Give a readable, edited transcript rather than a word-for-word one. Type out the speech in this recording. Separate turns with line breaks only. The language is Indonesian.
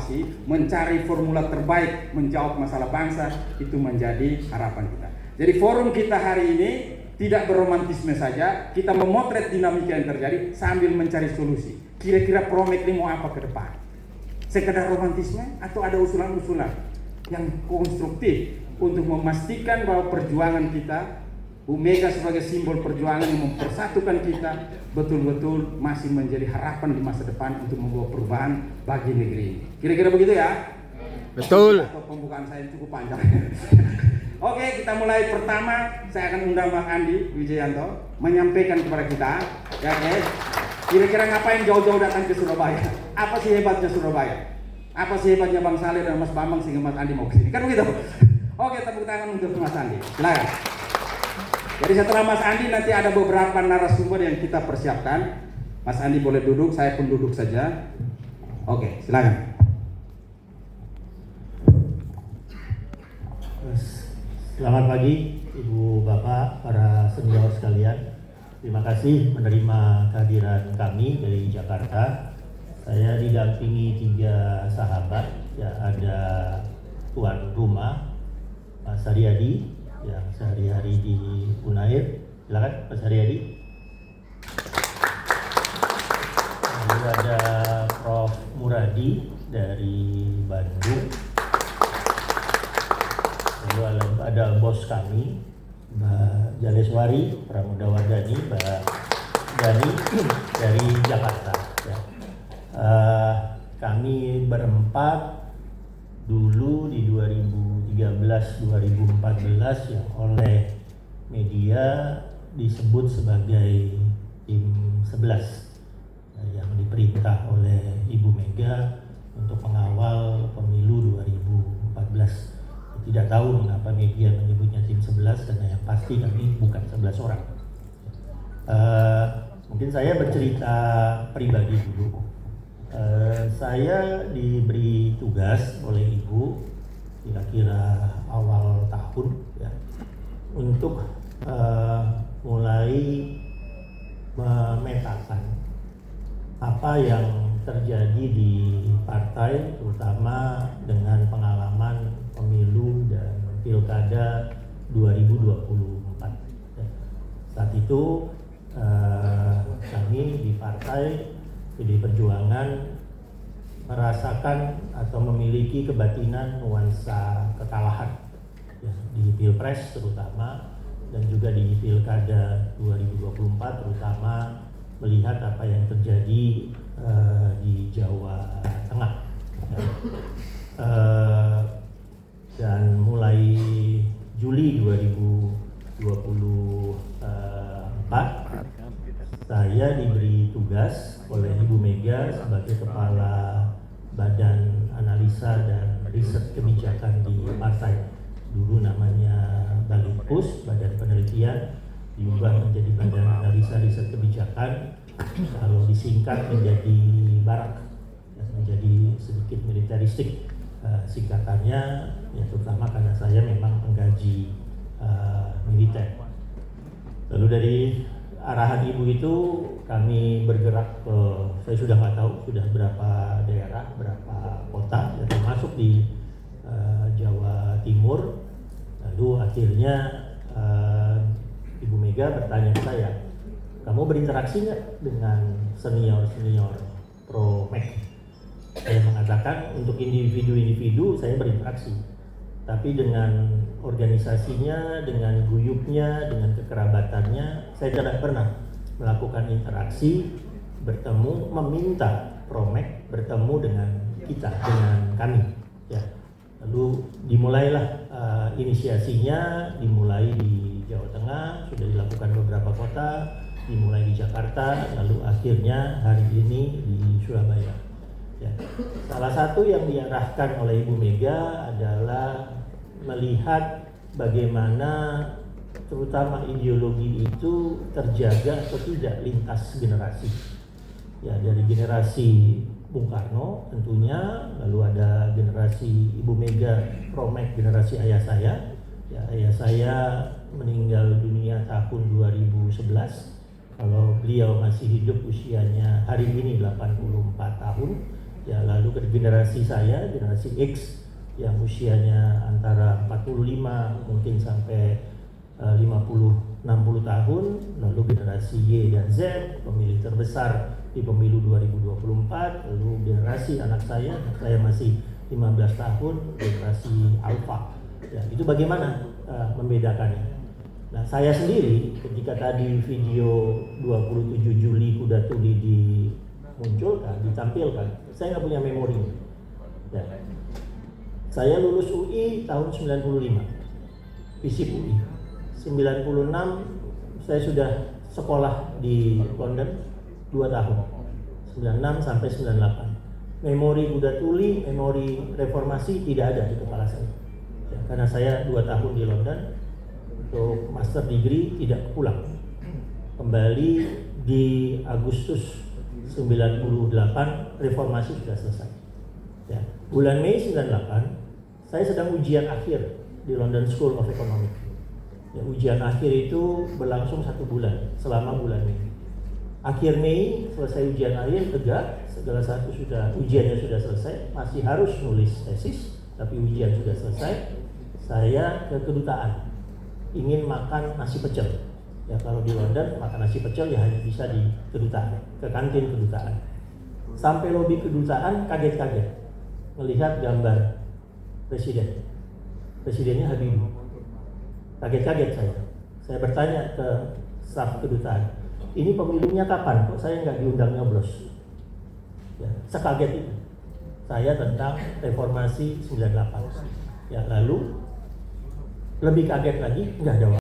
evaluasi, mencari formula terbaik menjawab masalah bangsa, itu menjadi harapan kita. Jadi forum kita hari ini tidak berromantisme saja, kita memotret dinamika yang terjadi sambil mencari solusi. Kira-kira Promek ini mau apa ke depan? Sekedar romantisme atau ada usulan-usulan yang konstruktif untuk memastikan bahwa perjuangan kita, Bu Mega sebagai simbol perjuangan yang mempersatukan kita, betul-betul masih menjadi harapan di masa depan untuk membawa perubahan bagi negeri ini. Kira-kira begitu ya?
Betul.
Atau pembukaan saya cukup panjang. Oke, kita mulai. Pertama, saya akan undang Bang Andi Wijayanto menyampaikan kepada kita, ya oke. Kira-kira ngapain jauh-jauh datang ke Surabaya? Apa sih hebatnya Surabaya? Apa sih hebatnya Bang Saleh dan Mas Bambang sehingga Mas Andi mau kesini? Kan begitu? Oke, tepuk tangan untuk Mas Andi. Silakan. Jadi setelah Mas Andi nanti ada beberapa narasumber yang kita persiapkan. Mas Andi boleh duduk, saya pun duduk saja. Oke, silakan.
Selamat pagi Ibu Bapak, para senior sekalian. Terima kasih menerima kehadiran kami dari Jakarta. Saya didampingi 3 sahabat, ya, ada tuan rumah Mas Haryadi yang sehari-hari di Unair. Silakan Mas Haryadi. Lalu ada Prof. Muradi dari Bandung. Lalu ada bos kami, Mbak Jaleswari Pramodawardhani, Mbak Dani dari Jakarta. Ya. Kami berempat dulu di 2013-2014 yang oleh media disebut sebagai tim 11 yang diperintah oleh Ibu Mega untuk mengawal pemilu 2014. Tidak tahu mengapa media menyebutnya tim 11 karena yang pasti kami bukan 11 orang. Mungkin saya bercerita pribadi dulu. Saya diberi tugas oleh Ibu kira-kira awal tahun, ya, untuk mulai memetakan apa yang terjadi di partai, terutama dengan pengalaman pemilu dan pilkada 2024. Saat itu kami di partai PD Perjuangan merasakan atau memiliki kebatinan nuansa kekalahan, ya, di Pilpres terutama dan juga di pilkada 2024, terutama melihat apa yang terjadi di Jawa Tengah. Dan mulai Juli 2024 saya diberi tugas oleh Ibu Mega sebagai Kepala Badan Analisa dan Riset Kebijakan di partai. Dulu namanya Balinpus, Badan Penelitian, diubah menjadi Badan Analisa Riset Kebijakan, kalau disingkat menjadi Barak, menjadi sedikit militeristik singkatannya, ya, terutama karena saya memang penggaji militer. Lalu dari arahan Ibu itu kami bergerak ke, saya sudah nggak tahu sudah berapa daerah, berapa kota, ya, termasuk di Jawa Timur. Lalu akhirnya Ibu Mega bertanya ke saya, kamu berinteraksi nggak dengan senior-senior Promek? Saya mengatakan untuk individu-individu saya berinteraksi, tapi dengan organisasinya, dengan guyupnya, dengan kekerabatannya, saya tidak pernah melakukan interaksi, bertemu, meminta Promek bertemu dengan kita, dengan kami. Ya. Lalu dimulailah inisiasinya, dimulai di Jawa Tengah, sudah dilakukan beberapa kota, dimulai di Jakarta, lalu akhirnya hari ini di Surabaya. Ya. Salah satu yang diarahkan oleh Ibu Mega adalah melihat bagaimana terutama ideologi itu terjaga atau tidak lintas generasi. Ya, dari generasi Bung Karno tentunya, lalu ada generasi Ibu Mega Promek, generasi ayah saya. Ya, ayah saya meninggal dunia tahun 2011. Kalau beliau masih hidup usianya hari ini 84 tahun. Ya, lalu ke generasi saya, generasi X yang usianya antara 45 mungkin sampai 50-60 tahun, lalu generasi Y dan Z, pemilih terbesar di pemilu 2024, lalu generasi anak saya masih 15 tahun, generasi Alpha. Ya, itu bagaimana membedakannya? Nah, saya sendiri ketika tadi video 27 Juli Kuda Tuli dimunculkan, ditampilkan, saya nggak punya memori. Ya. Saya lulus UI tahun 95, FISIP UI. 96 saya sudah sekolah di London 2 tahun, 96 sampai 98. Memori Kuda Tuli, memori reformasi tidak ada di kepala saya. Ya, karena saya 2 tahun di London untuk master degree, tidak pulang. Kembali di Agustus 98 reformasi sudah selesai. Ya, bulan Mei 98 saya sedang ujian akhir di London School of Economics. Ya, ujian akhir itu berlangsung 1 bulan, selama bulan Mei. Akhir Mei selesai ujian akhir, tegak, segala satu sudah, ujiannya sudah selesai, masih harus nulis tesis, tapi ujian sudah selesai. Saya ke kedutaan, ingin makan nasi pecel. Ya, kalau di London makan nasi pecel ya hanya bisa di kedutaan, ke kantin kedutaan. Sampai lobi kedutaan kaget-kaget melihat gambar presiden. Presidennya Habibie. Kaget-kaget saya bertanya ke staf kedutaan, ini pemilunya kapan? Kok saya nggak diundang nyoblos? Ya, sekaget itu saya tentang reformasi 98. Ya, lalu lebih kaget lagi nggak ada